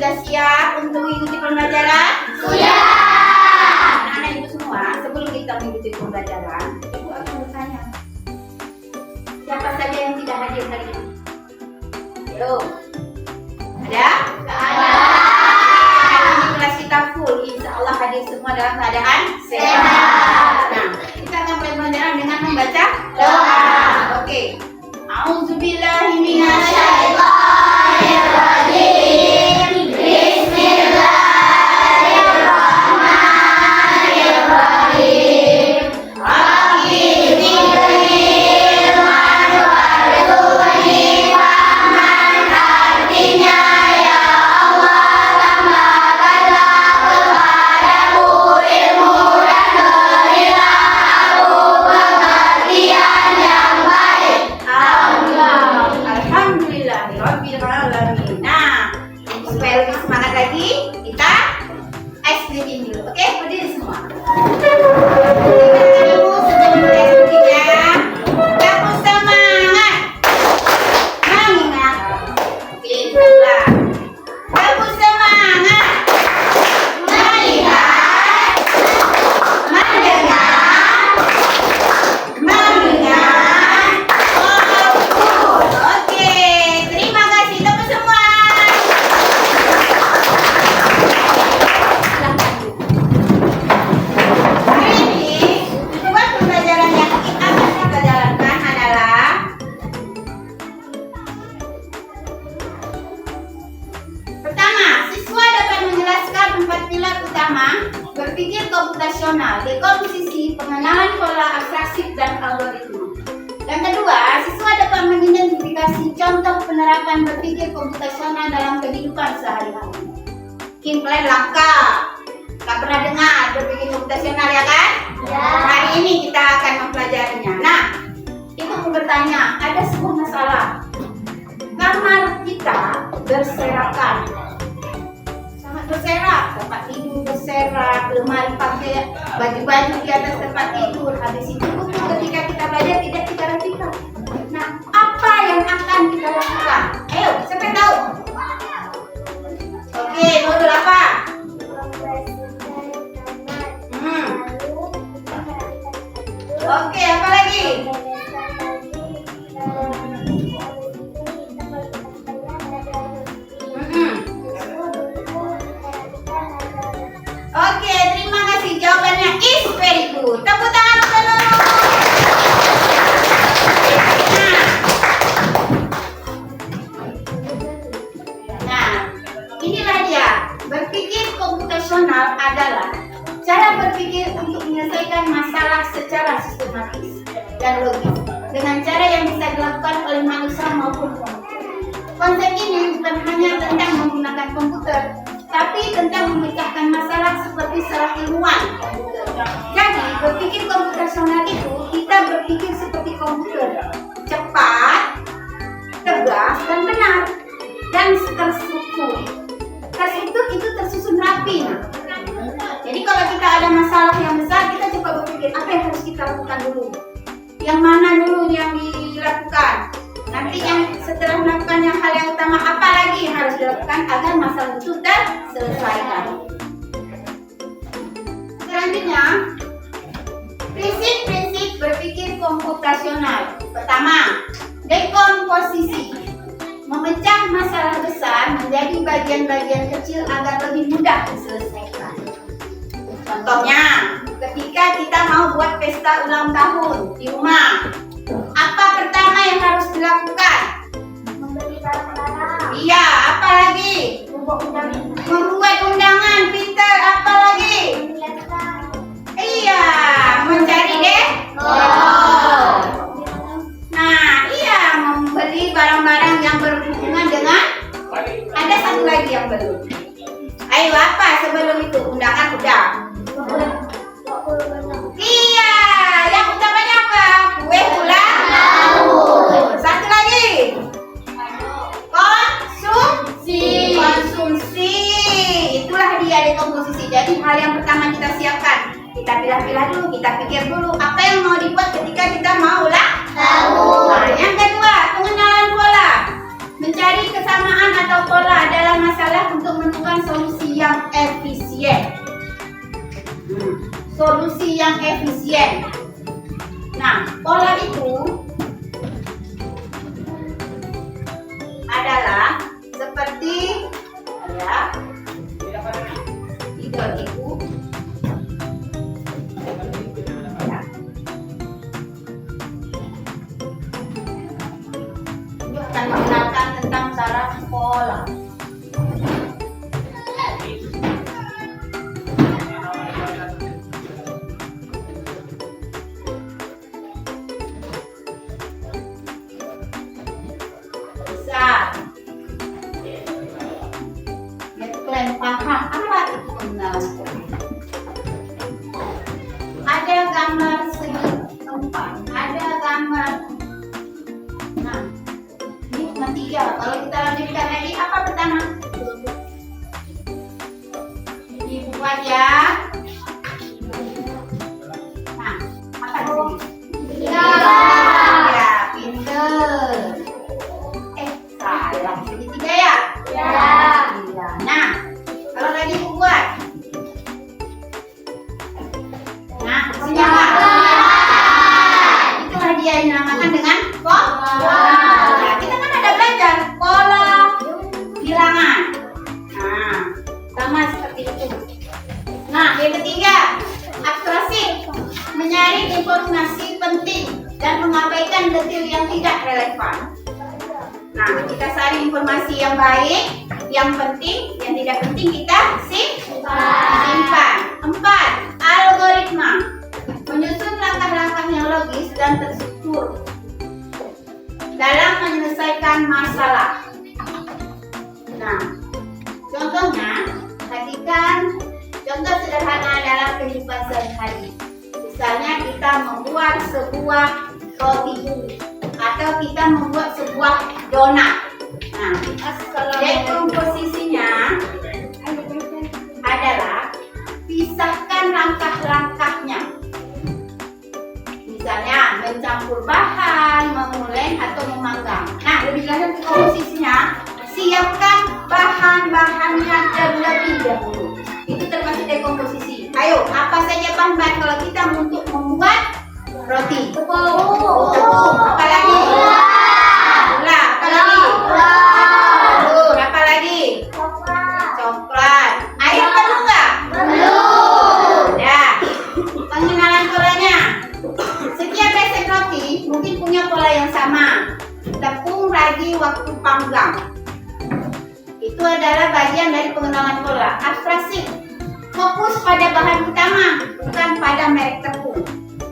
sudah siap untuk mengikuti pembelajaran? Sudah. Anak-anak ibu semua, sebelum kita mengikuti pembelajaran, ibu akan bertanya, siapa saja yang tidak hadir hari ini? Ayo, ada? Ada. Hari ini kelas kita full, insya Allah hadir semua dalam keadaan Sehat. Nah, kita akan mulai pembelajaran dengan membaca Doa. Oke. A'udzubillahi Bismillahirrahmanirrahim. Bismillahirrahmanirrahim. Rabbi zidni ilman warzuqni fahman. Artinya, ya Allah, tambahkanlah kepadaku ilmu dan berilah aku pengertian yang baik. Alhamdulillahirabbil alamin. Nah, supaya lebih semangat lagi, kita ice breaking dulu. Oke, berdiri semua. Dengarkan dulu sebelum ice breakingnya. Kamu semangat. Mengingat. Oke, pelan. Kamu semangat. Melihat, Mendengar. Mengingat. Fokus. Oke, terima kasih teman semua. Hari ini tujuan pembelajaran yang akan kita jalankan adalah pertama, siswa dapat menjelaskan 4 pilar utama berpikir komputasional, dekomposisi, pengenalan pola abstraksi dan algoritma. Yang kedua, siswa dapat mengidentifikasi contoh penerapan berpikir komputasional dalam kehidupan sehari-hari. Mungkin kalian langka, nggak pernah dengar berpikir komputasional ya kan? Ya. Hari ini kita akan mempelajarinya. Nah, ibu mau bertanya, ada sebuah masalah. Kamar kita berserakan, sangat berserak, tempat tidur berserak, lemari pakai baju-baju di atas tempat tidur. Habis itu buku ketika kita belajar tidak kita rapikan. Nah, apa yang akan kita lakukan? Ayo, siapa yang tahu? Oke, modul apa? Oke, apa lagi? Oke, terima kasih. Jawabannya is very good. Tepuk tangan dulu. Nah, inilah dia. Berpikir komputasional adalah cara berpikir untuk menyelesaikan masalah secara sistematis dan logis dengan cara yang bisa dilakukan oleh manusia maupun komputer. Konsep ini bukan hanya tentang menggunakan komputer, tapi tentang memecahkan masalah seperti seorang ilmuwan komputer. Jadi, berpikir komputasional itu kita berpikir seperti komputer, cepat, tegas, dan benar, dan terstruktur. Terstruktur itu tersusun rapi. Nah. Jadi kalau kita ada masalah yang besar, kita coba berpikir apa yang harus kita lakukan dulu, yang mana dulu yang dilakukan. Nanti yang setelah melakukan yang hal yang utama, apa lagi yang harus dilakukan agar masalah itu terselesaikan. Selanjutnya, prinsip-prinsip berpikir komputasional. Pertama, dekomposisi. Memecah masalah besar menjadi bagian-bagian kecil agar lebih mudah diselesaikan. Contohnya, ketika kita mau buat pesta ulang tahun di rumah, apa pertama yang harus dilakukan? membeli barang-barang, Iya, apa lagi? Membuat undangan, pintar, apa lagi? menyiapkan, Iya, mencari Nah, iya, membeli barang-barang yang berhubungan dengan. Ada satu lagi yang belum. Ayo, apa sebelum itu? Undangan udah. Iya, yang utamanya apa? Kue ulang tahun. Satu lagi. Konsumsi. Itulah dia dekomposisi. Jadi hal yang pertama kita siapkan. Kita pilah-pilah dulu, kita pikir dulu apa yang mau dibuat ketika kita mau ulang tahun. Nah, yang kedua, pengenalan pola. Mencari kesamaan atau pola dalam masalah untuk yang efisien. Solusi yang efisien. Nah, pola itu adalah seperti ya, tiga itu. Ya. Ini akan mengenalkan tentang cara pola. Kalian paham apa itu pengenalan pola? Ada gambar segi empat, ada gambar. Nah, ini cuma tiga. Kalau kita lanjutkan lagi, apa pertama? Ibu aja. Nah, apa di sini? Ya, pinter. Salah. Segitiga ya? Ya. Iya. Nah, kalau lagi buat. Nah, isinya apa? Itulah dia yang dinamakan dengan pola. Nah, kita kan ada belajar pola bilangan. Nah, sama seperti itu. Nah, yang ketiga, abstraksi, menyaring informasi penting dan mengabaikan detail yang tidak relevan. Nah, kita saring informasi yang baik, yang penting, yang tidak penting kita simpan. 4. Algoritma, menyusun langkah-langkah yang logis dan terstruktur dalam menyelesaikan masalah. Nah, contohnya, perhatikan contoh sederhana dalam kehidupan sehari-hari. Misalnya kita membuat sebuah roti atau kita membuat sebuah donat. Nah, dekomposisinya adalah pisahkan langkah-langkahnya. Misalnya mencampur bahan, mengulek atau memanggang. Nah, lebih lanjut komposisinya, siapkan bahan-bahannya terlebih dahulu. Itu termasuk dekomposisi. Ayo, apa saja bahan-bahan kalau kita untuk membuat roti? Tepung. Apa lagi? Gula. Apa lagi? Telur. Apa lagi? Coklat. Air perlu nggak? Ya. Pengenalan polanya. Setiap resep roti mungkin punya pola yang sama. Tepung, ragi, waktu panggang. Itu adalah bagian dari pengenalan pola. Abstraksi, fokus pada bahan utama, bukan pada merek tepung.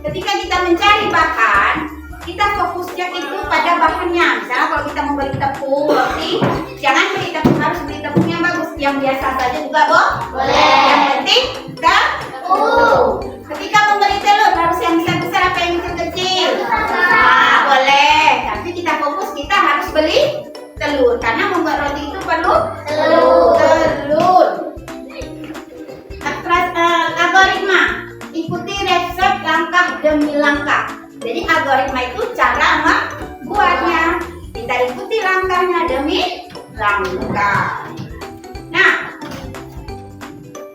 Ketika kita mencari bahan, kita fokusnya itu pada bahannya. Misalnya kalau kita mau beli tepung roti, jangan beli tepung, harus beli tepung yang bagus. Yang biasa saja juga boleh. Yang penting tepung. Ketika membeli telur, harus yang besar-besar apa yang kecil-kecil? Nah, boleh. Tapi kita fokus, kita harus beli telur. Karena membuat roti itu perlu telur. Algoritma, ikuti resep langkah demi langkah. Jadi algoritma itu cara membuatnya. Kita ikuti langkahnya demi langkah. Nah,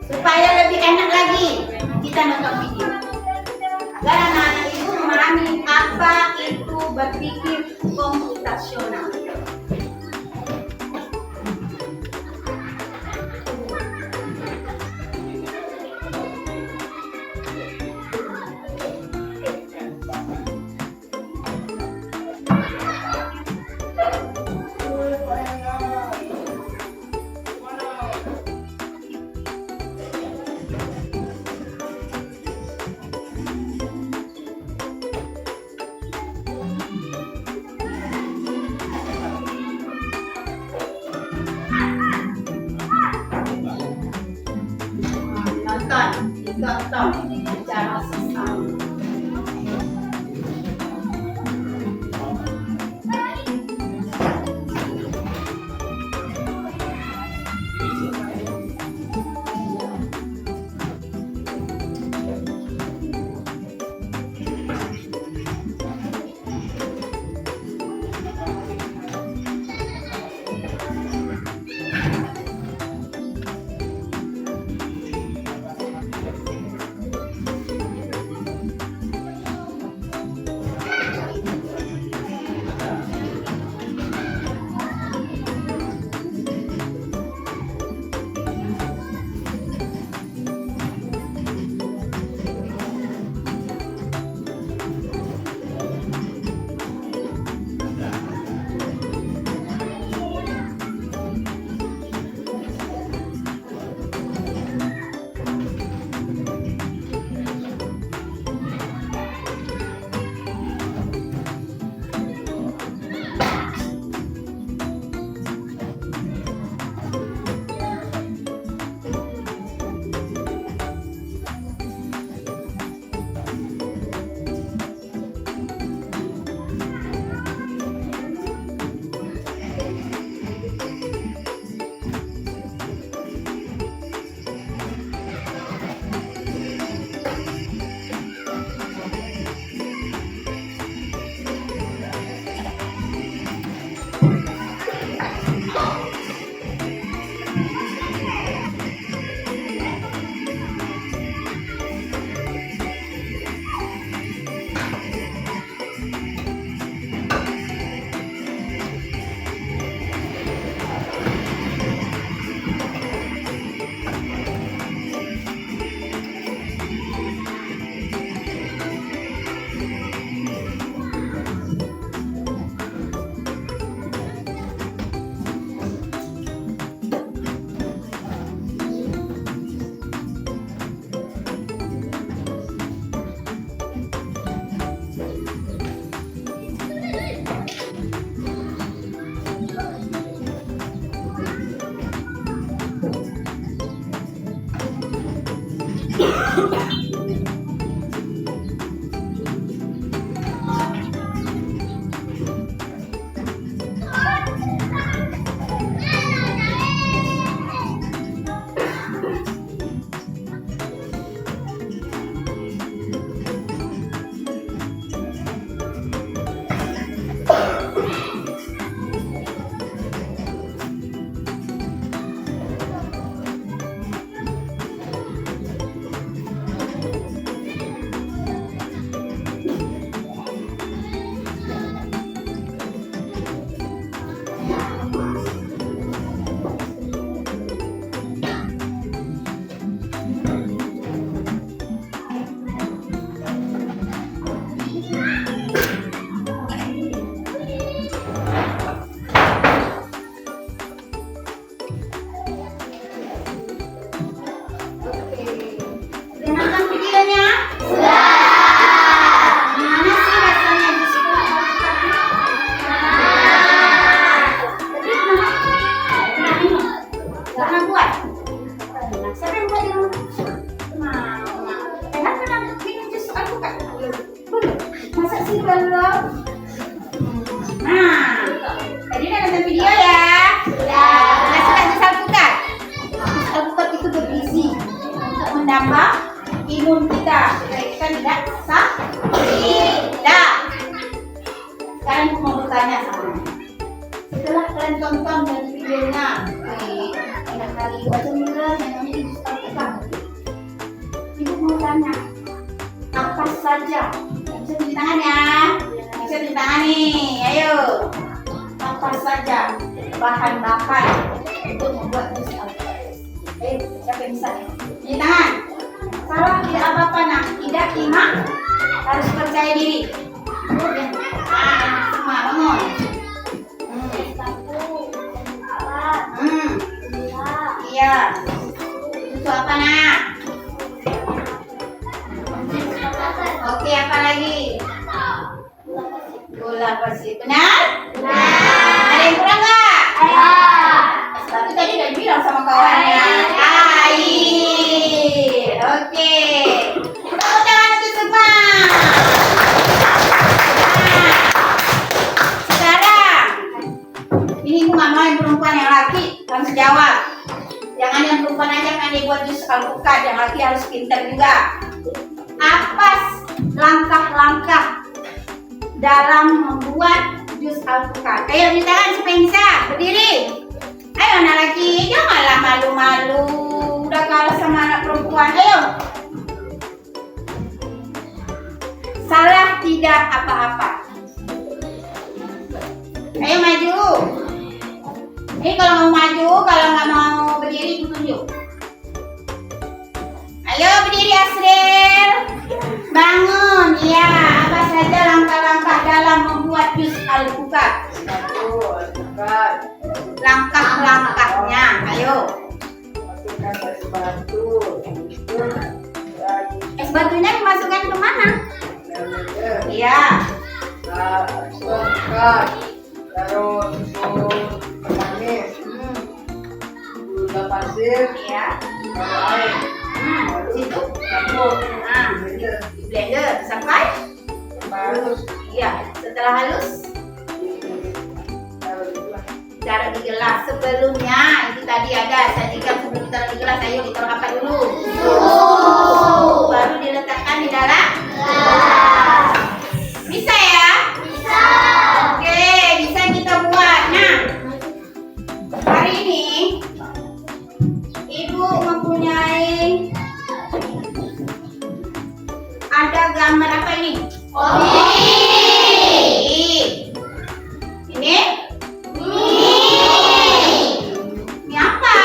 supaya lebih enak lagi, kita nonton video agar anak-anak itu memahami apa itu berpikir komputasional. Contoh cara sesama. Udah nonton videonya? Gimana sih rasanya di sekolah alpukatnya? Pernah buat? Siapa yang buat di rumah? Mama. Enak pernah minum jus alpukat? Belum. Masa sih belum? Nah, tadi udah nonton video ya? Udah suka jus alpukat? Jus alpukat itu bergizi untuk menambah imun kita supaya kita tidak sakit. Sekarang aku mau bertanya sama. Setelah kalian tonton dan videonya, enak kali baca mula yang namanya jus alpukat. Ibu mau tanya, apa saja? Bisa tunjuk tangan ya? Bisa tunjuk tangan nih, ayo. Apa saja bahan-bahan untuk membuat jus alpukat? Siapa yang bisa? Tunjuk tangan. Salah tidak apa-apa nak, tidak imak, harus percaya diri. Semua bangun. Iya. Susu apa nak? Oke, apa lagi? Gula pasir. Benar? Ada yang kurang nggak? Tapi tadi udah bilang sama kawannya. Air. Oke. Tepuk tangan untuk semua. Sekarang ini ibu nggak mau yang perempuan, yang laki harus jawab. Jangan yang perempuan aja kan dia buat jus alpukat, yang laki harus pintar juga. Apa langkah-langkah dalam membuat jus alpukat? Ayo di tangan siapa yang bisa? Berdiri. Ayo anak laki, janganlah malu-malu. Udah kalah sama anak perempuan. Ayo. Salah tidak apa-apa. Ayo maju. Ini kalau mau maju, kalau nggak mau berdiri, aku tunjuk. Ayo berdiri Asril. Bangun. Ya, apa saja langkah-langkah dalam membuat jus alpukat? Langkah-langkahnya, ayo. Es batunya dimasukkan ke mana? Iya. Taruh susu manis, gula pasir, Iya. air, Situ. campur, Blender sampai. halus, Iya. Setelah halus, taruh di gelas. taruh di gelas. Sebelumnya itu tadi ada sajikan sebelum ditaruh di gelas. Ayo ditaruh apa dulu? Baru diletakkan di dalam. Bisa ya? Oke, bisa kita buat. Nah, hari ini Ibu mempunyai ada gambar apa ini? Ini? Ini apa?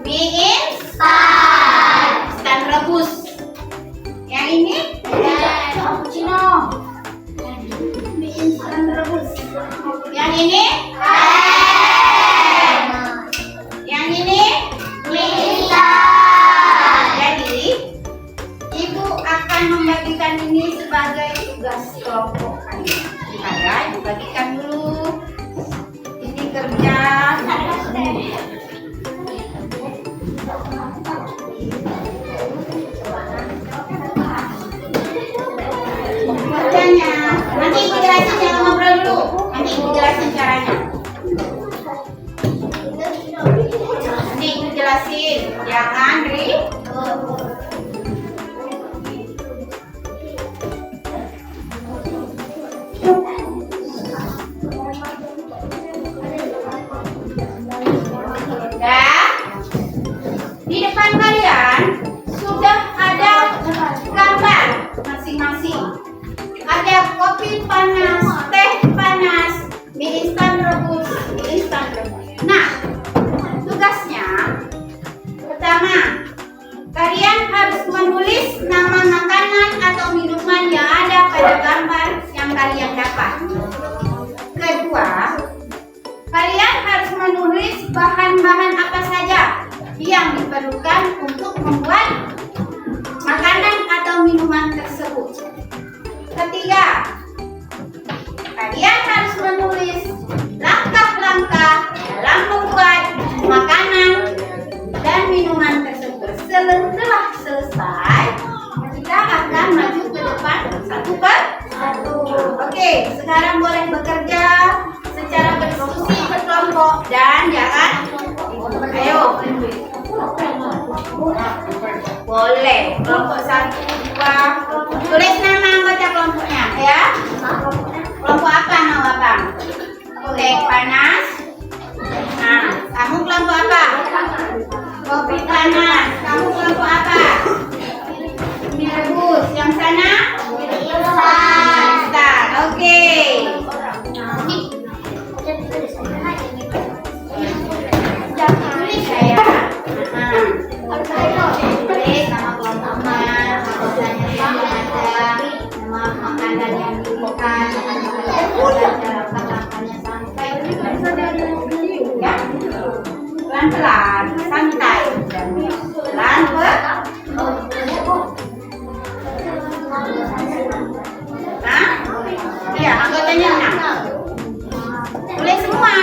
Mie instan rebus. Yang ini? Cappuccino. Mie instan rebus. Yang ini? Yang ini? Jadi, Ibu akan membagikan ini sebagai tugas kelompok. Dibagikan dulu. Ini kerja. bacanya. Nanti ibu jelasin, jangan ngobrol dulu. Nanti ibu jelasin caranya. Nanti ibu jelasin, jangan di depan kalian sudah ada gambar masing-masing. Ada kopi panas, teh panas, mie instan rebus, mie instan rebus. Nah, tugasnya pertama, kalian harus menulis nama makanan atau minuman yang ada pada gambar yang kalian dapat. Kedua, kalian harus menulis bahan-bahan apa saja yang diperlukan untuk membuat makanan atau minuman tersebut. Ketiga, kalian harus menulis langkah-langkah dalam membuat makanan dan minuman tersebut. Setelah selesai, kita akan maju ke depan satu per satu. Oke, sekarang boleh bekerja secara berdiskusi berkelompok dan jangan ayo. Boleh kelompok 1, 2. Tulis nama anggota kelompoknya ya. Kelompok apa nama bang? Teh panas. Nah, kamu kelompok apa? Kopi panas. Kamu kelompok apa? Mie rebus. Yang sana? Instan. Oke. Tulis saya. Tulis nama kelompoknya, anggotanya yang ada, nama makanan yang diberikan, langkah-langkahnya santai. Ya, pelan-pelan, santai, pelan iya, anggotanya 6. Tulis semua,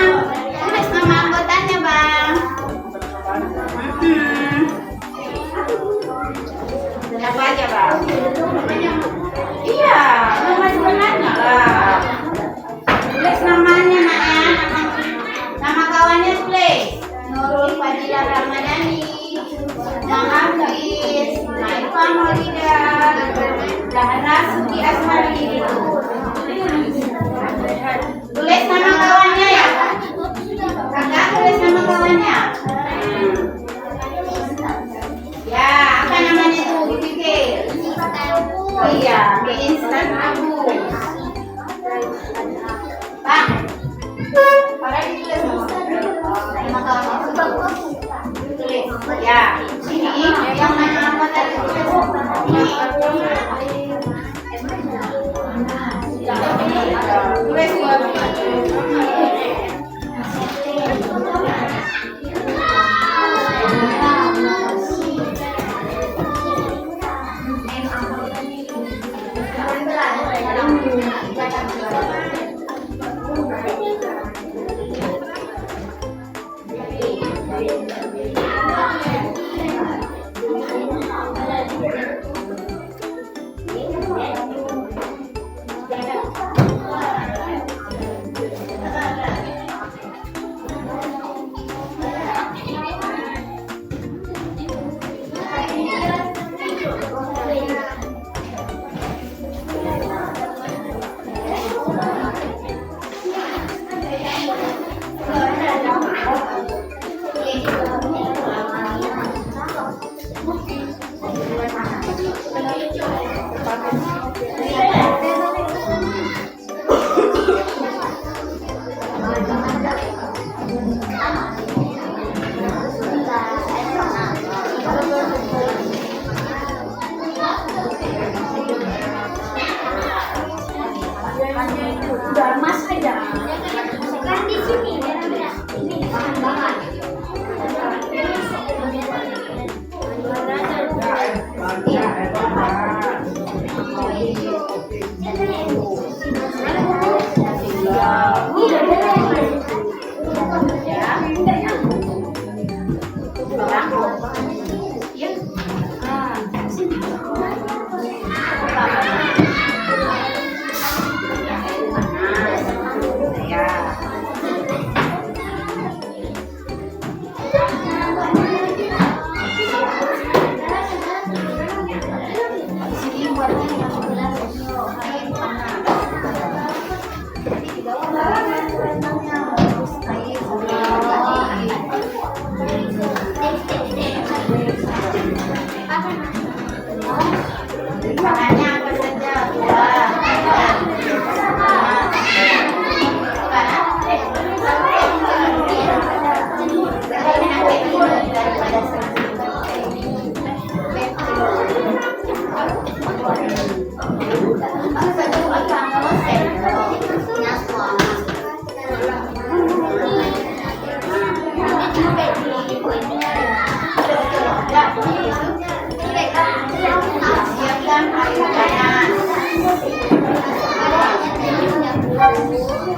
tulis nama anggotanya bang. Apa aja bang? Iya, nama sebenarnya lah. Tulis namanya nak ya, nama kawannya tulis. Nurul Fadilah Ramadhani, Hafiz, Naifah Maulida, Zahra Suti Asmari. Tulis nama kawannya ya. Kakak tulis nama kawannya. Ya, apa namanya tuh dipikir? Oh iya, mie instan abu. Pak, para ditulis nama kawannya. Tulis. Ya, sini yang mana apa tadi tulis? Tulis dua.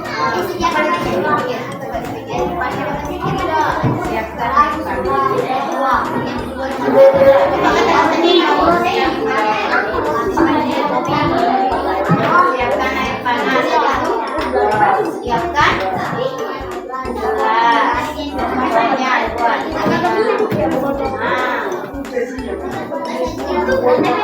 Disediakan air panas. Siapkan air panas. Siapkan air panas. Siapkan gelas. Banyak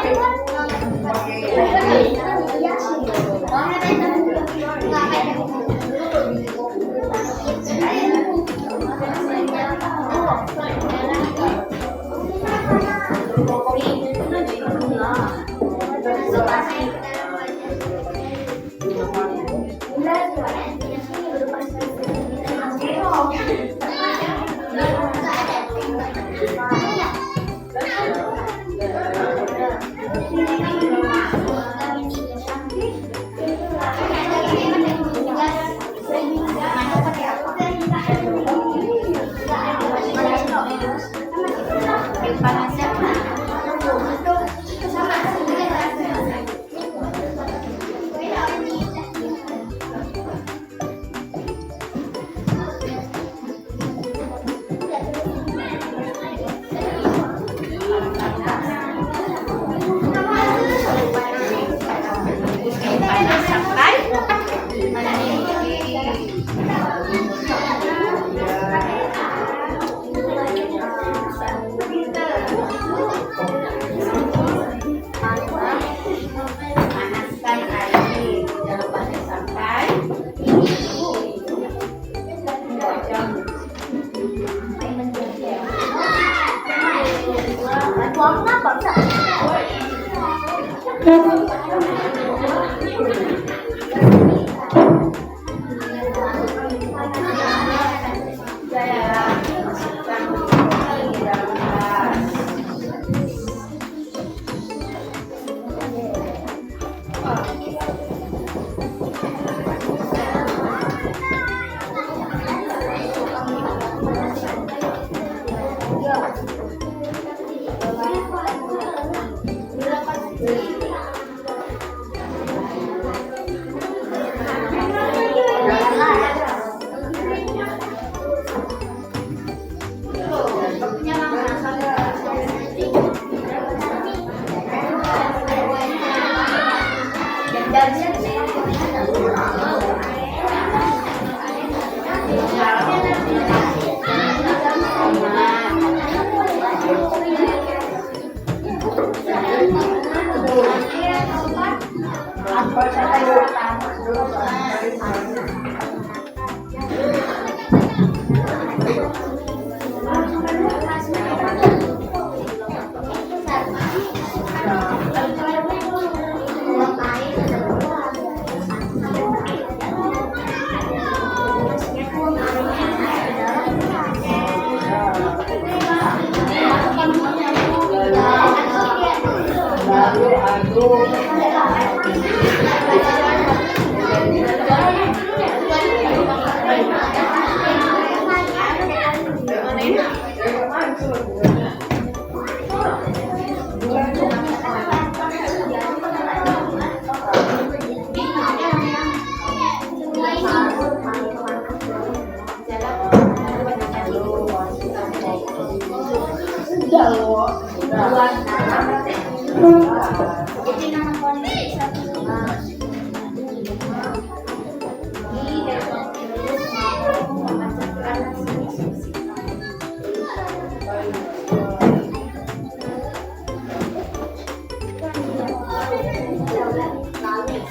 buat.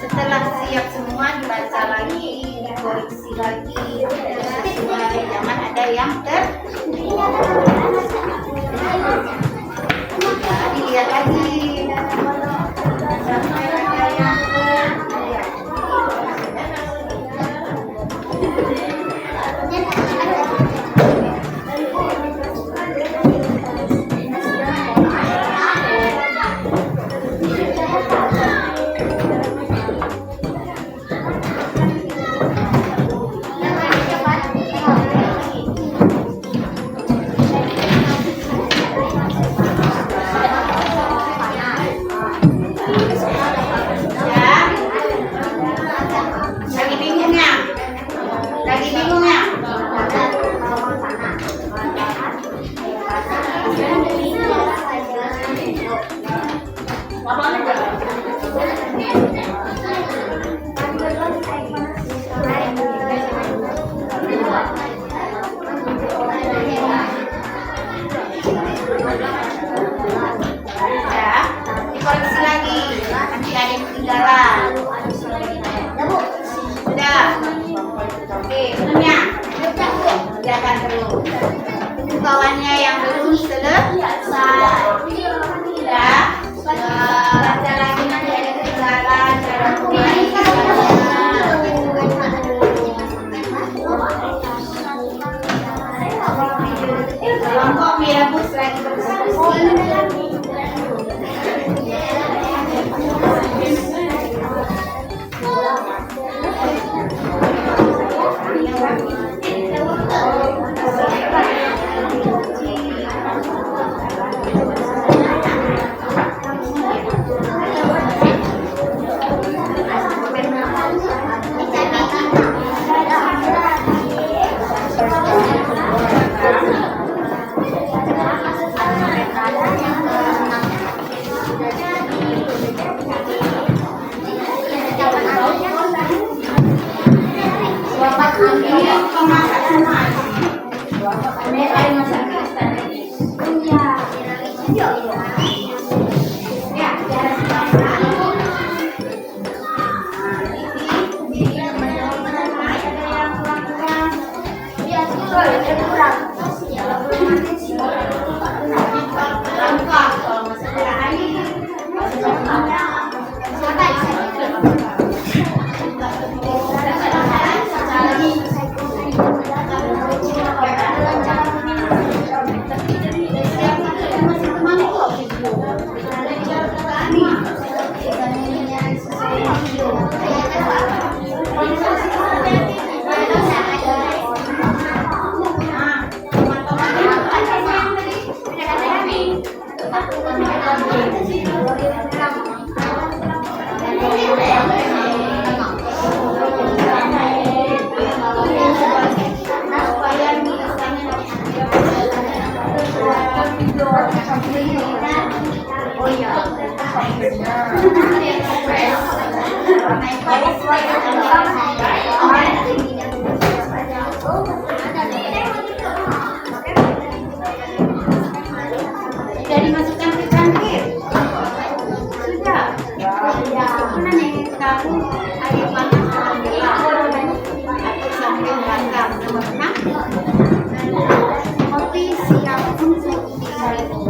Setelah siap semua dibaca lagi, dikoreksi lagi. Sesuai jangan ada yang dilihat lagi. Sampai ada yang Ya, dikoreksi lagi. Nanti ada yang ketinggalan. Sudah. Oke, benernya. Kerjakan terus. Tunggu kawannya yang belum selesai. Sudah. Baca lagi nanti ada ketinggalan. Cara kelompok Mirabus lagi berdiskusi. Sudah dimasukkan ke cangkir. Sudah. Mana nih kamu air panas atau sampai bakar nomor 6. Kopi siap untuk diminum.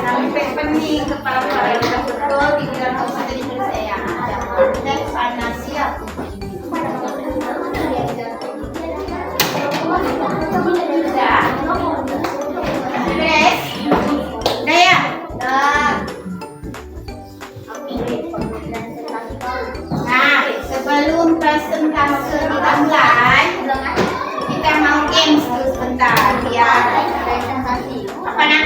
Sampai pening kepala saya udah betul pikiran kamu jadi saya. Dan panas siap. Sudah. Beres. Udah ya? Nah, sebelum presentasi dimulai, kita mau games dulu sebentar biar apa nak?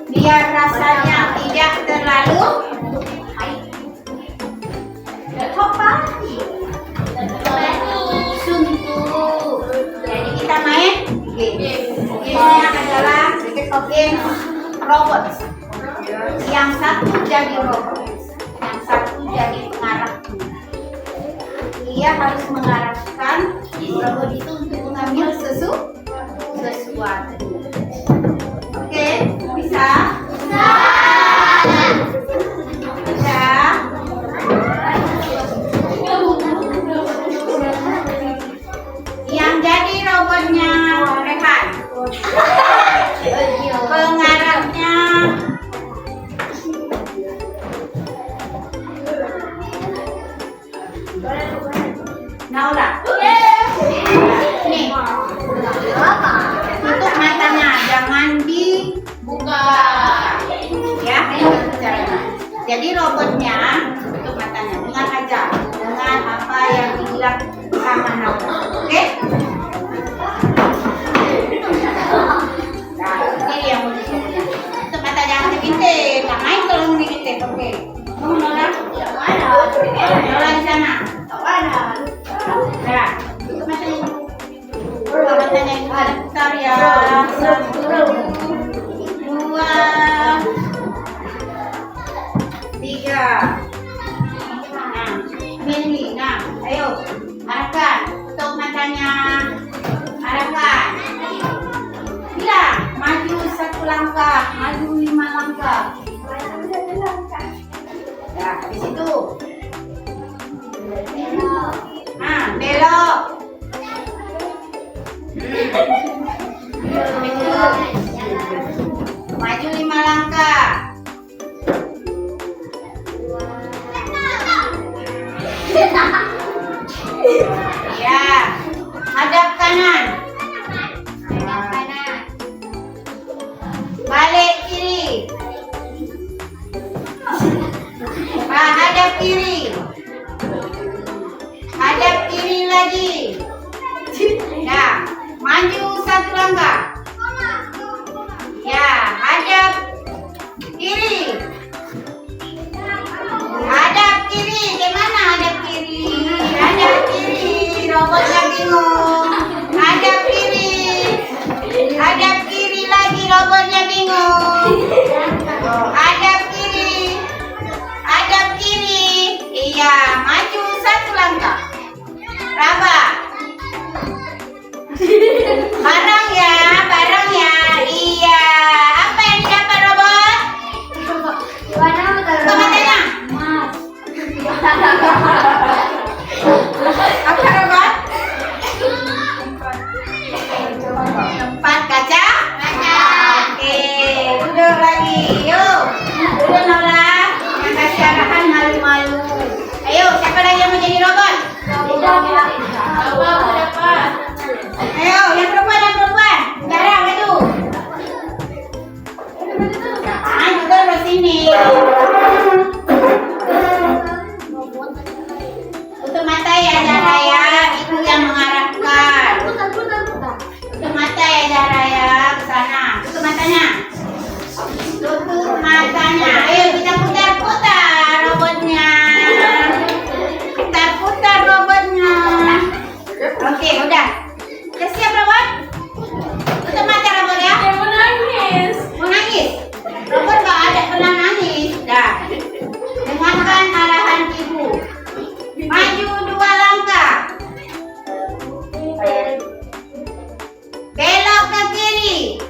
Biar rasanya tidak terlalu suntuk. Jadi kita main game. Gamenya adalah game robot. Yang satu jadi robot, yang satu jadi pengarah. Dia harus mengarahkan robot itu untuk mengambil sesuatu. Oke, bisa? Bisa. Jadi robotnya tutup matanya dengan aja, dengan apa yang dibilang sama Naura. Oke? Nah, ini yang mau disebutnya. Tutup mata jangan dikintip, nggak main kalau mau dikintip. Oke? Kamu Nora? Nora di sana. Ya, tutup matanya. Tutup matanya yang bentar ya. 1, 2, 3. Nah, Meli, nah, ayo, arahkan, tutup matanya, arahkan. Bilang, maju 1 langkah, maju 5 langkah. Nah, di situ. Nah, belok. Maju 5 langkah. Ya, hadap kanan. Balik kiri. Hadap kiri. Hadap kiri lagi. Ya, maju 1 langkah. Ya, hadap kiri. Hadap kiri. Gimana hadap kiri? Hadap kiri. Robotnya bingung. Hadap kiri. Hadap kiri lagi. Robotnya bingung. Hadap kiri. Hadap kiri. Iya, maju 1 langkah. Raba. Barang ya, barang ya. Iya. Apa yang didapat robot? Tutup matanya. Apa robot? Tempat kaca? Oke, duduk lagi. Yuk, duduk Nora. Yang kasih arahan malu-malu. Ayo, siapa lagi yang mau jadi robot? Ayo, yang perempuan. Sekarang itu. Ayo terus sini. Tutup mata ya Zara ya, itu yang mengarahkan. Tutup mata ya Zara ya, ke sana. Tutup matanya. Tutup matanya. Ayo kita putar-putar robotnya. Putar-putar robotnya. Oke, udah. Udah siap robot? Tutup mata robot ya. Mau nangis? Robot gak ada pernah nangis. Dah. Dengarkan arahan ibu. Maju 2 langkah. Belok ke kiri.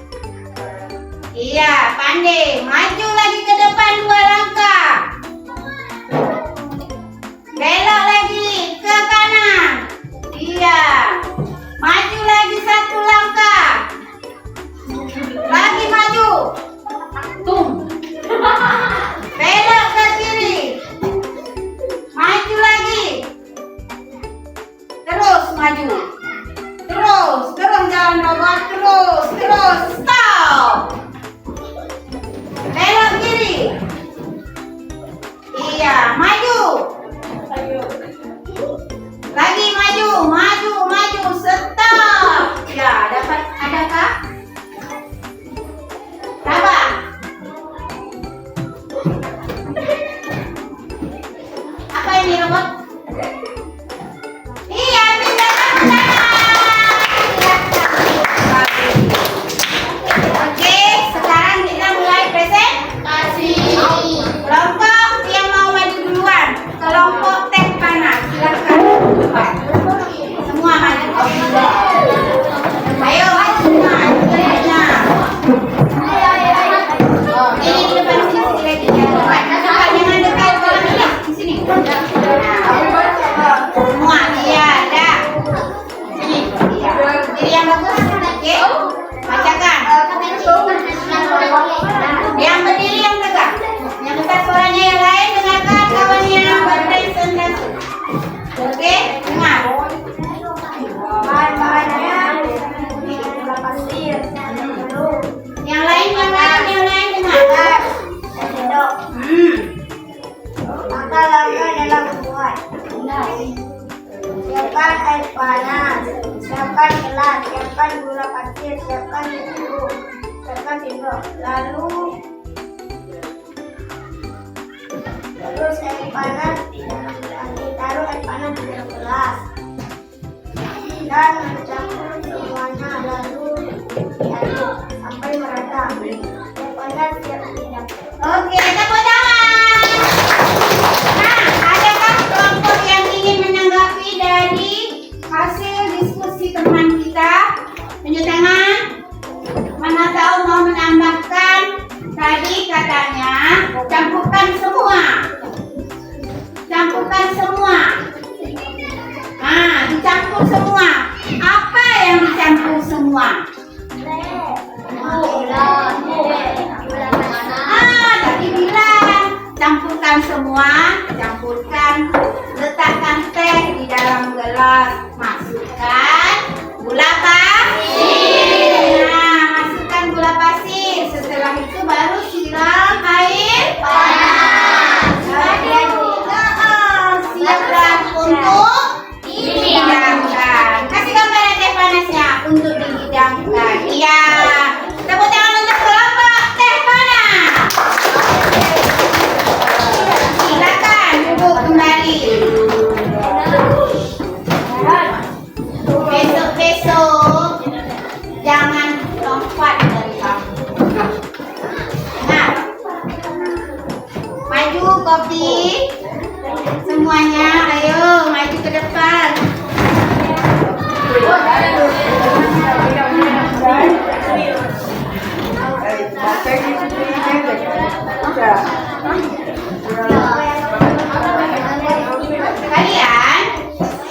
Iya, pandai. Maju lagi ke depan 2 langkah. Belok lagi ke kanan. Iya. Maju lagi 1 langkah. Lagi maju. Tum. Belok ke kiri. Maju lagi. Terus maju. Terus jalan robot. Terus. Stop. Belok kiri. Iya, maju. Lagi maju. Stop. Ya, dapat adakah? Berapa? Apa ini robot? Iya, bisa Oke, sekarang kita mulai presentasi. Kelompok yang mau maju duluan, kelompok teh panas, silakan depan. Semua maju. Ayo maju semua, selanjutnya. Ini di depan sini lagi. langkah-langkah dalam membuat. Siapkan air panas, siapkan gelas, siapkan gula pasir, siapkan susu, siapkan sendok. Lalu terus air panas ditaruh air panas di dalam gelas dan mencampur semuanya, lalu diaduk sampai merata. Air panas siap dihidangkan. Oke, tepuk tangan. Nah, adakah kelompok yang ingin menanggapi dari hasil diskusi teman kita? Tunjuk tangan. Mana tahu mau menambahkan? Tadi katanya campurkan semua. Campurkan semua. Nah, dicampur semua. Apa yang dicampur semua? Tadi bilang campurkan semua, campurkan, letakkan teh di dalam gelas, masukkan gula pasir. Nah, masukkan gula pasir. Setelah itu baru siram air panas. Siapkan untuk dihidangkan. Kasih gambar teh panasnya untuk dihidangkan. Iya. Tepuk tangan untuk kelompok teh panas. Silakan duduk kembali. Besok-besok jangan lompat dari kamu. Nah, maju kopi. Semuanya, ayo maju ke depan. Kalian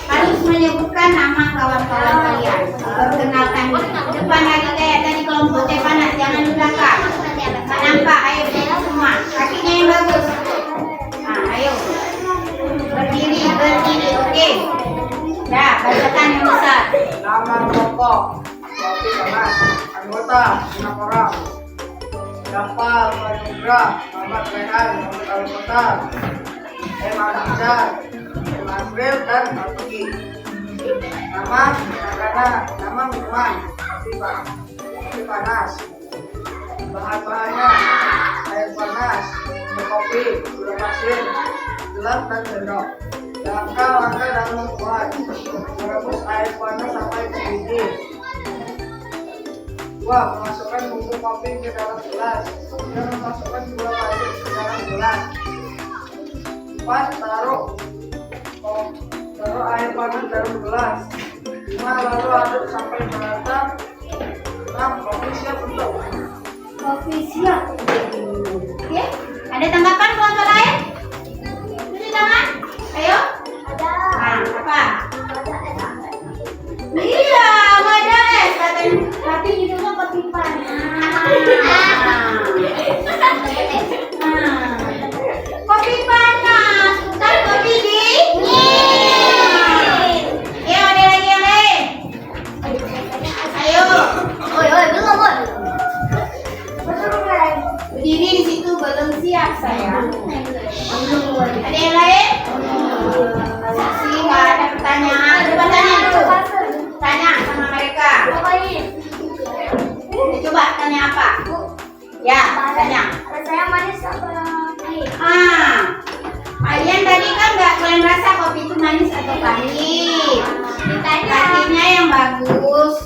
harus menyebutkan nama kawan-kawan kalian. Perkenalkan diri. Depan lagi kayak tadi kelompok teh panas, jangan di belakang. Tak nampak, ayo semua. Kakinya yang bagus. Nah, ayo. Berdiri, oke. Dah, bacakan yang besar. Nama kelompok kopi panas. Anggota 6 orang. Daftar Manugra, Muhammad Rehan, Muhammad Al-Kota, M. Al-Hamzah, M. April, dan Al-Tuki. Nama makanan, nama minuman, kopi panas. Bahan-bahannya air panas, kopi, gula pasir, gelas dan sendok. Langkah-langkah dalam membuat: merebus air panas sampai mendidih. 2. Memasukkan bubuk kopi ke dalam gelas. 3. Memasukkan gula pasir ke dalam gelas. 4. Taruh air panas dalam gelas. 5. Lalu aduk sampai merata. 6. Kopi siap untuk Kopi siap. Oke, ada tanggapan kelompok lain? Cuci tangan. Ayo. Nah, apa? Iya, wadah es. Tapi judulnya kopi panas. Kopi panas, bukan kopi dingin. Ya, ada lagi yang lain? Ayo. Belum. Berdiri di situ belum siap saya. Ada yang lain? Saksi nggak ada pertanyaan. Coba tanya dulu. Tanya sama mereka. Coba tanya apa? Ya, tanya. Rasanya manis apa pahit? Kalian tadi kan nggak kalian rasa kopi itu manis atau pahit. Hatinya yang bagus.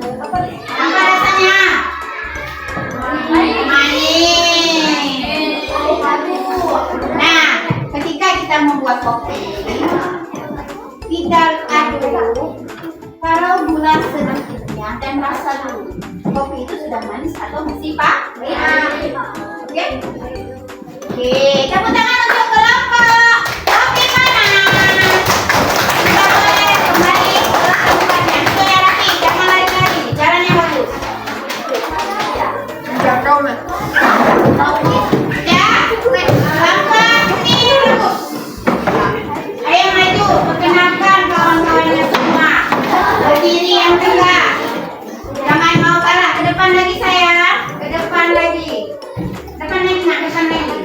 Apa rasanya? Manis. Nah, ketika kita membuat kopi, kita aduk. Kalau gula sedikitnya dan rasa dulu, kopi itu sudah manis atau masih pahit? Oke? Oke, tepuk tangan untuk kelompok kopi panas. Kita boleh kembali ke tempatnya. Itu yang rapi, jangan lari-lari. Jalannya bagus. jangkau nih. Ya, pelan-pelan ini terus. Ayo maju, perkenalkan kawan-kawannya semua. Berdiri yang tegak. Jangan mau kalah. Ke depan lagi saya. Ke depan lagi. Depan lagi nak, depan lagi.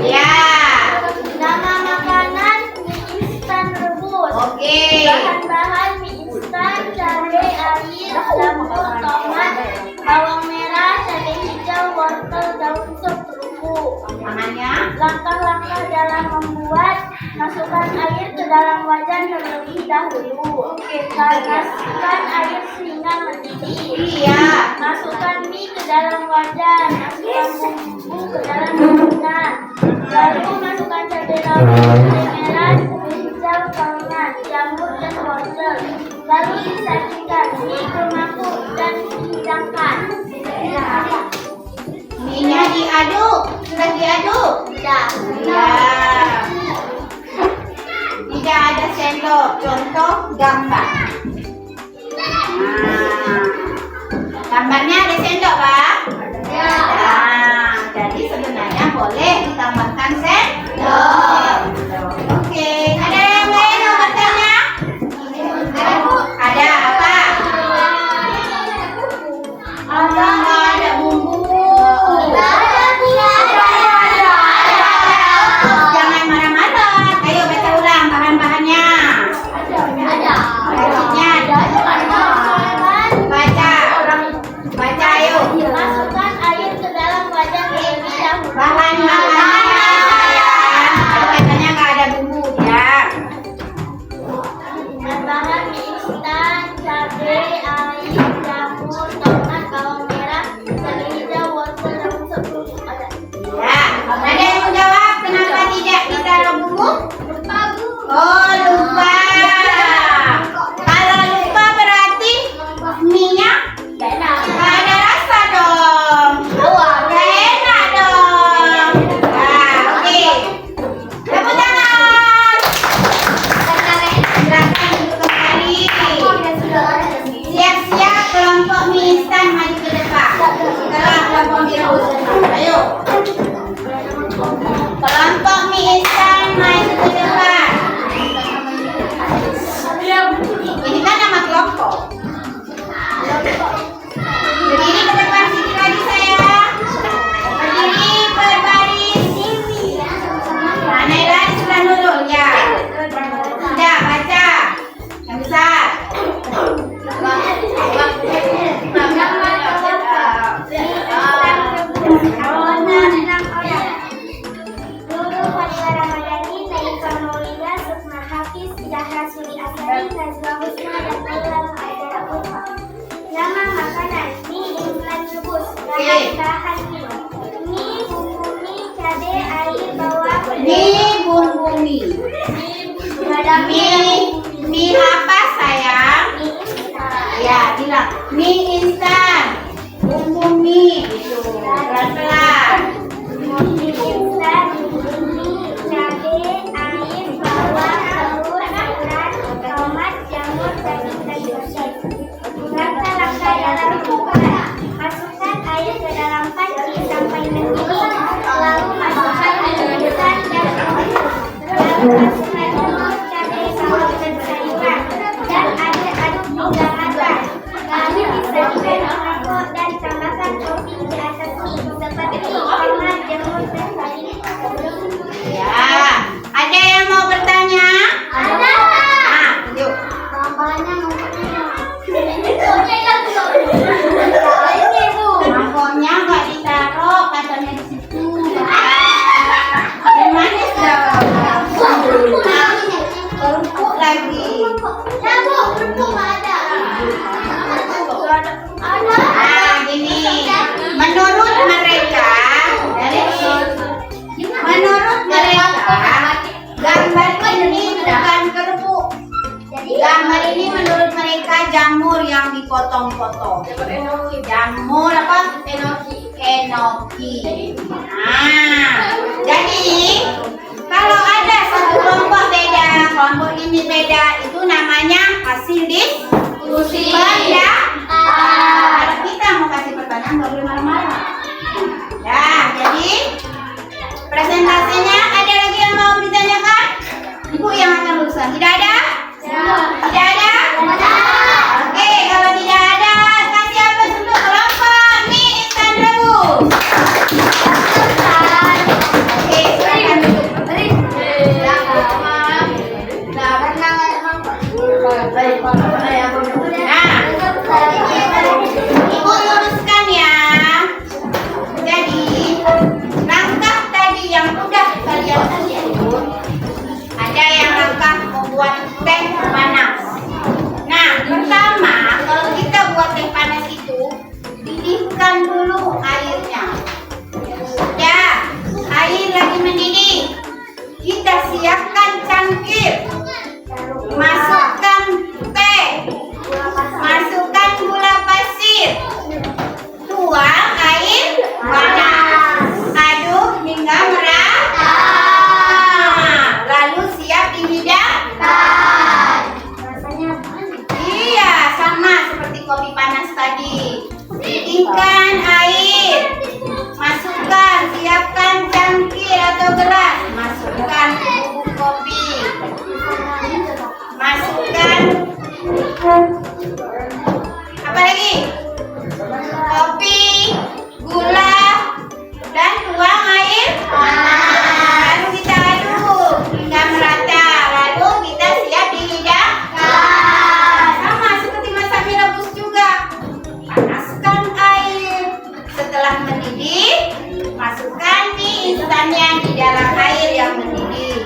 Ya. Nama makanan mie instan rebus. Oke. Bahan-bahan mie instan: cabai, air, jamur, tomat, bawang merah, cabai hijau, wortel, daun sup, terumbu. Tangannya. Langkah-langkah dalam membuat: masukkan air ke dalam wajan terlebih dahulu. Panaskan air sehingga mendidih. Iya. Masukkan mie ke dalam wajan. Masukkan bumbu ke dalam wajan. Lalu masukkan cabai rawit, cabai merah, cabai hijau, tomat, jamur, dan wortel. Lalu disajikan mie ke mangkuk dan dihidangkan. Mie-nya diaduk. Sudah diaduk? Sudah. Ya. Tidak ada sendok. Contoh gambar. Nah, gambarnya ada sendok, Pak? Ya. Nah, jadi sebenarnya boleh ditambahkan sendok. Oke, ada yang lain mau bertanya? Ada apa? Nggak ada bumbu. Jangan marah-marah. Ayo baca ulang bahan-bahannya. Bahannya baca. Baca ayo. Masukkan air ke dalam wajan terlebih dahulu. Bahan-bahannya sayang. Katanya nggak ada bumbu ya. Bahan mie instan: cabai, air, jamur, tomat, bawang merah, cabai hijau, wortel, daun sup, terumbu. Ya. Ada yang mau jawab kenapa tidak ditaruh bumbu? Lupa, Bu. Oh, lupa. Kalau lupa berarti mie-nya Enak. nggak ada rasa dong. Nggak enak dong. Nah, oke. Tepuk tangan. Silakan duduk kembali. Siap-siap kelompok mie instan maju ke depan. Setelah kelompok mie rebus. Ayo. Kelompok mie instan maju ke depan. Ini kan nama kelompok. Berdiri ke depan sedikit lagi sayang. Berdiri berbaris. Nah, Naila sudah nurul ya. Sudah baca. Yang besar. Nurul Fadila Ramadhani, Naifah Maulida, Sukma Hafiz, Zahra Suri Asari, Najwa Husna, dan Naila Aida Ulfa. Nama makanan mie instan rebus. Bahan mie: mie, bumbu mie, cabai, air, bawang. Mie bumbu mie. Mie apa sayang? Mie instan. Ya, bilang mie instan. Bumbu mie itu. Pelan-pelan. Mie instan, bumbu mie, cabai, air, bawang, telur, sayuran, tomat, jamur, daging, dan sosis. Langkah-langkah dalam membuat: masukkan air ke dalam panci sampai mendidih. Lalu masukkan mie instan dan bumbu. Lalu masukkan telur, cabai, sambal, dan sayuran. Dan aduk-aduk hingga matang. Lalu disajikan ke mangkok dan tambahkan topping di atas mie seperti tomat, jamur, dan sayur. Ya, ada yang mau bertanya? Ada. Nah, yuk. Bahannya Mangkoknya nggak ditaruh, katanya di situ. Yang manis dong. Kerupuk lagi. Nah, gini. Menurut mereka, gambar ini bukan kerupuk. Gambar ini menurut mereka jamur yang dipotong-potong. Jamur apa? Enoki. Nah, jadi kalau ada satu kelompok beda, kelompok ini beda, itu namanya hasil diskusi. Kalau kita mau kasih pertanyaan nggak boleh marah-marah. Ya, jadi presentasinya ada lagi yang mau ditanyakan? Ibu yang akan lulusan. Tidak ada? Tidak ada? Oke, kalau tidak ada, kasih aplaus untuk kelompok mie instan rebus. Oke, Ibu luruskan ya. Jadi langkah tadi yang udah kalian susun, ada yang langkah membuat teh panas. Nah, pertama kalau kita buat teh panas itu didihkan dulu airnya. Ya, air lagi mendidih. Kita siapkan cangkir. Masukkan teh. Masukkan gula pasir. Tuang air panas. Aduk hingga merata. Lalu siap dihidangkan. Iya, sama seperti kopi panas tadi. Didihkan air. Masukkan, siapkan cangkir atau gelas. Masukkan bubuk kopi. Masukkan apa lagi? Kopi, gula, dan tuang air. Lalu kita aduk hingga merata. Lalu kita siap dihidangkan. Sama seperti masak mie rebus juga. Panaskan air. Setelah mendidih, masukkan mie instannya di dalam air yang mendidih.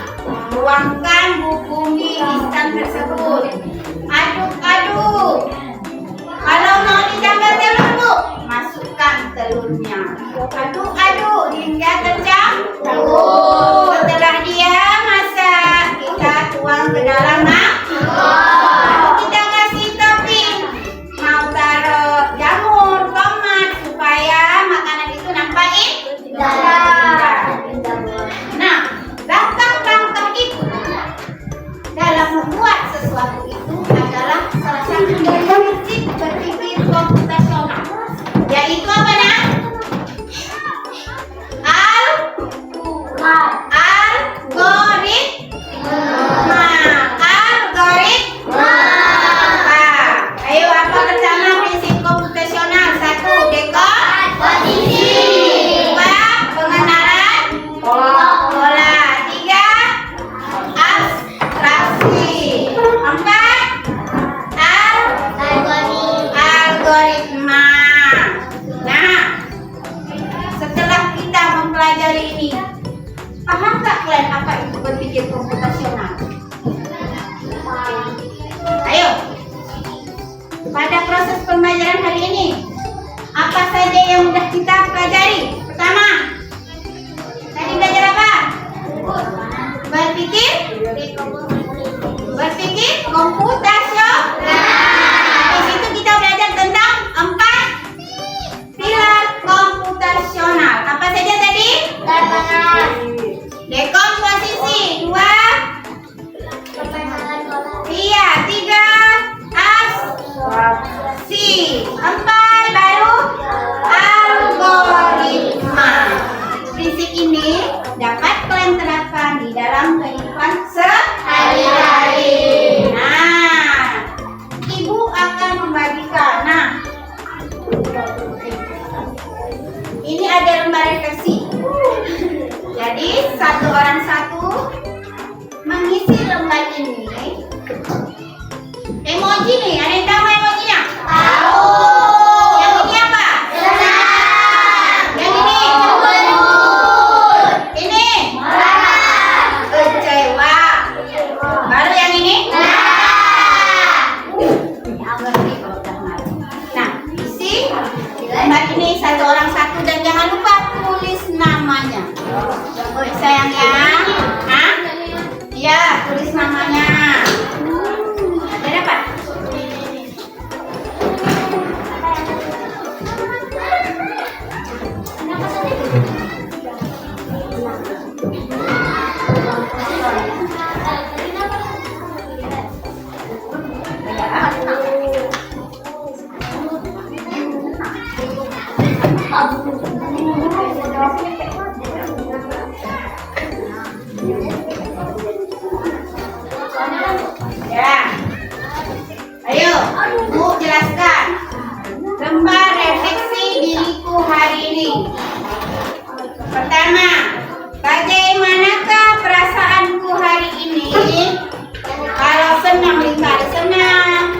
Tuangkan bubuk mie instan tersebut. Aduk-aduk. Kalau mau ditambah telur, Bu, masukkan telurnya. Aduk-aduk hingga tercampur. Setelah dia masak, kita tuang ke dalam mangkok. Lalu kita kasih topping. Mau taruh jamur, tomat, supaya makanan itu nampak indah. Nah, langkah-langkah itu dalam membuat sesuatu itu adalah salah satu dari prinsip berpikir komputasional, yaitu apa nak? Algoritma. Ayo apa pertama prinsip komputasional? 1. Dekodisi. 2. Pengenalan pola. 3. Abstraksi. 4. Algoritma. Nah, setelah kita mempelajari ini, paham tak kalian apa itu berpikir komputasional? Ayo, pada proses pembelajaran hari ini, apa saja yang sudah kita pelajari? Pertama, tadi belajar apa? Berpikir komputasional. Di situ kita belajar tentang 4 pilar komputasional. Apa saja tadi? Dekomposisi. 2. Iya. 3. Abstraksi. 4. Baru algoritma. Prinsip ini dapat kalian terapkan di dalam kehidupan sehari-hari. Nah, Ibu akan membagikan. Nah, ini ada lembar refleksi. Jadi satu orang satu mengisi lembar ini. Emoji nih, ada yang tahu emojinya? Tahu. Yang ini apa? Senang. Yang ini? Cemburu. Ini? Marah. Kecewa. Baru yang ini? Nah, isi lembar ini satu orang satu dan jangan lupa tulis namanya. Oh, sayang ya. Hah? Iya, tulis namanya. Ada apa? Ya. Ayo, Bu jelaskan. Lembar refleksi diriku hari ini. Pertama, bagaimanakah perasaanku hari ini? Kalau senang lingkar senang,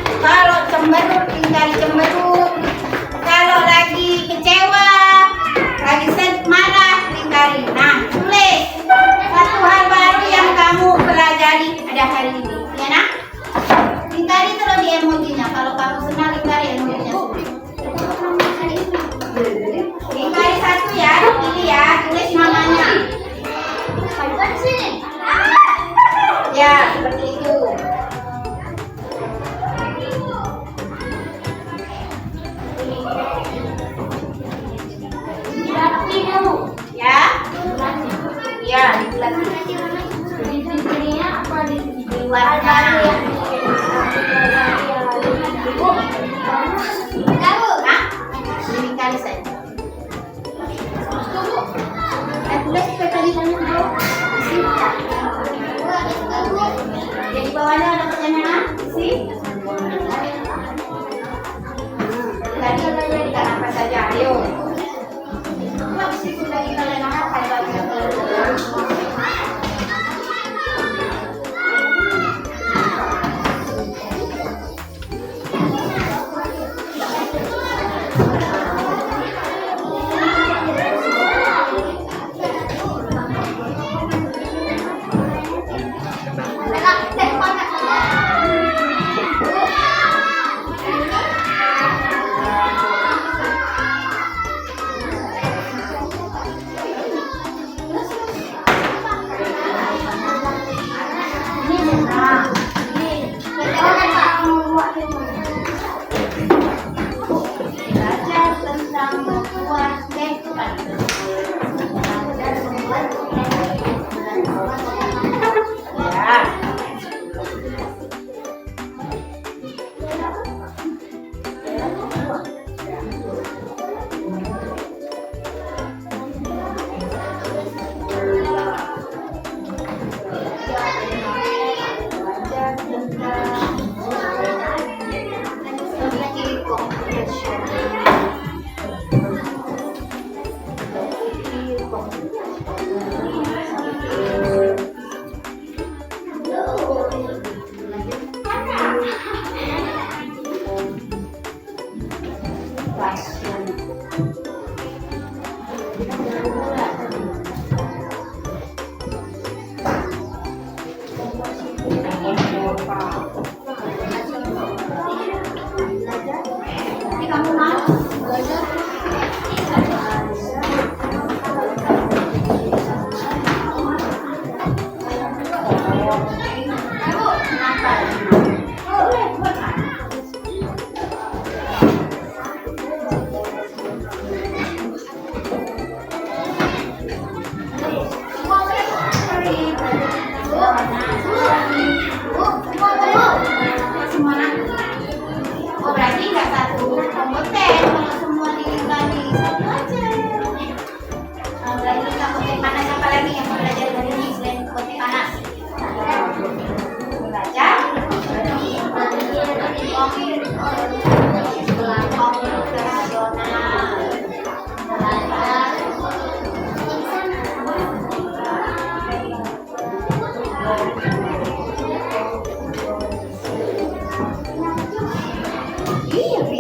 Iya, Fi.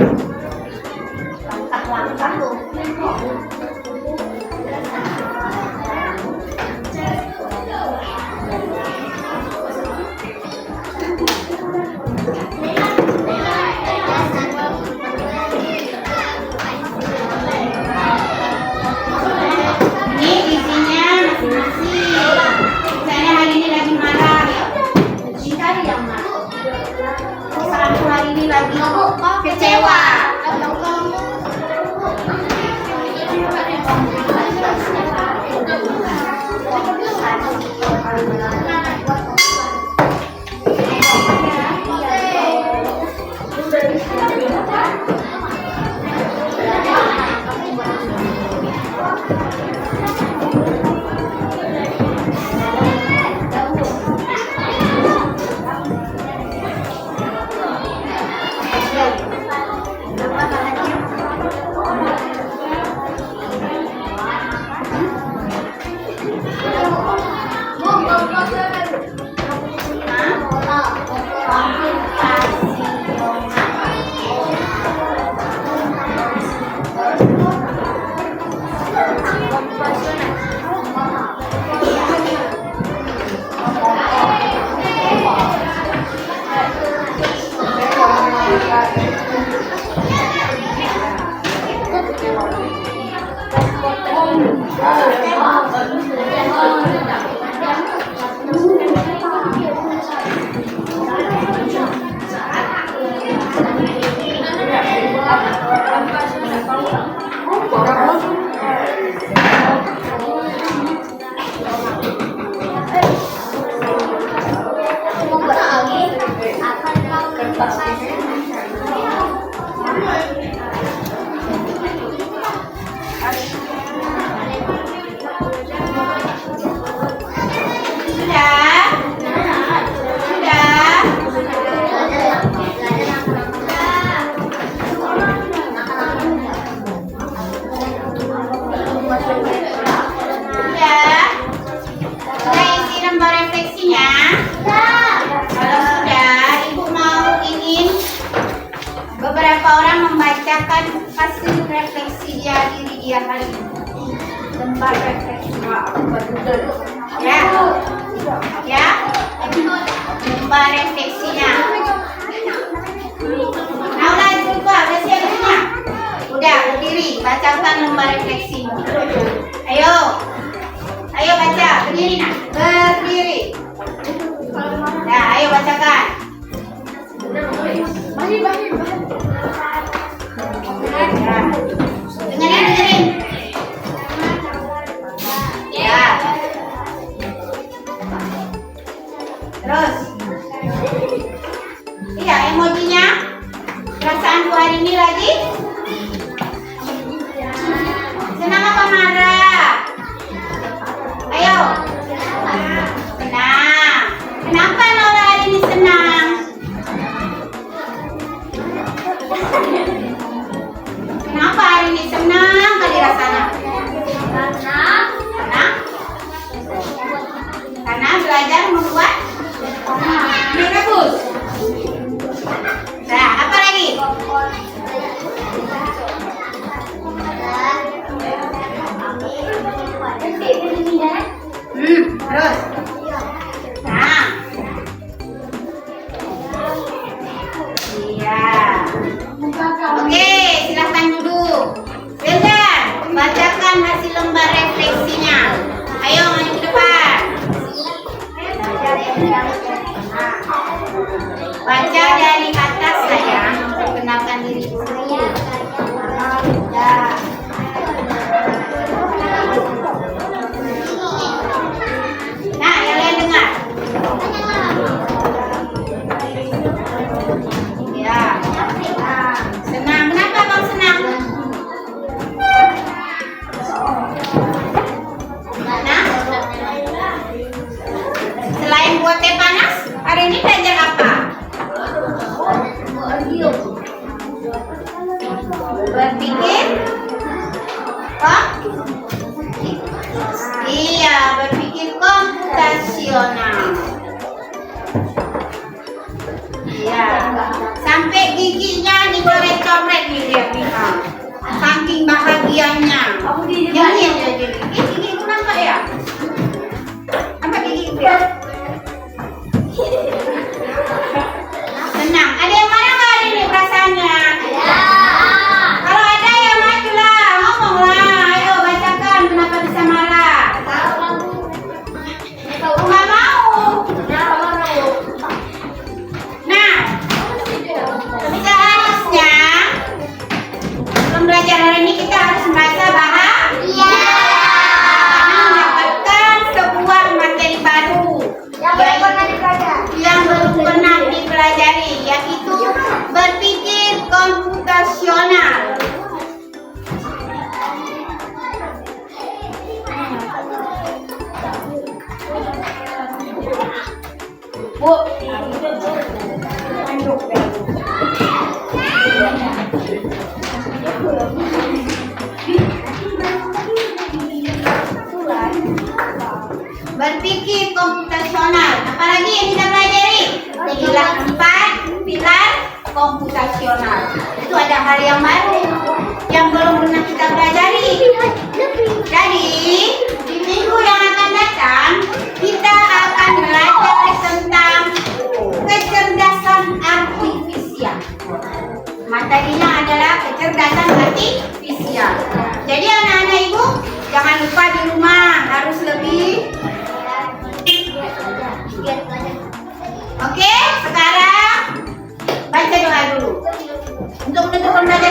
Langkah-langkah loh. Ini isinya masing-masing. Misalnya hari ini lagi marah, ya udah dicari yang marah. Misalnya hari ini lagi kecewa, hasil refleksi diri dia hari ini. Lembar refleksi. Ya. Ya. Lembar refleksinya. Nah, udah coba, udah siap semua. Udah, berdiri, bacakan lembar refleksimu. Ayo. Ayo baca, berdiri nak. Berdiri. Nah, ayo bacakan. Dengerin. Ya. Terus. Iya, emojinya. Perasaanku hari ini lagi. Senang apa marah? Ayo. Senang. Kenapa Nora hari ini senang? Kenapa hari ini senang kali rasanya? Karena belajar membuat rebus. Nah, apa lagi? Terus. Nah. Iya. Oke, silahkan duduk. Belajar baca komputasional. Ya, sampai giginya dicoret-coret nih dia bilang. Saking bahagianya. Yang ini yang jadi gigi itu nampak ya? Nampak gigi itu ya? Senang. Ada yang mana nggak ada nih perasaannya? Kalau ada ya majulah, ngomonglah. Ayo bacakan kenapa bisa marah. Nggak mau. Nah, seharusnya sebelum belajar hari ini kita harus merasa bahagia karena mendapatkan sebuah materi baru yang belum pernah dipelajari, yaitu berpikir komputasional. Bu, berpikir komputasional. Apalagi yang kita pelajari? Pilar 4, pilar komputasional. Itu ada hal yang baru yang belum pernah kita pelajari. Jadi di minggu yang akan datang kita akan belajar tentang kecerdasan artifisial. Materinya adalah kecerdasan artifisial. Jadi anak-anak ibu jangan lupa di rumah harus lebih. Oke, sekarang baca doa dulu untuk menutup pembelajaran.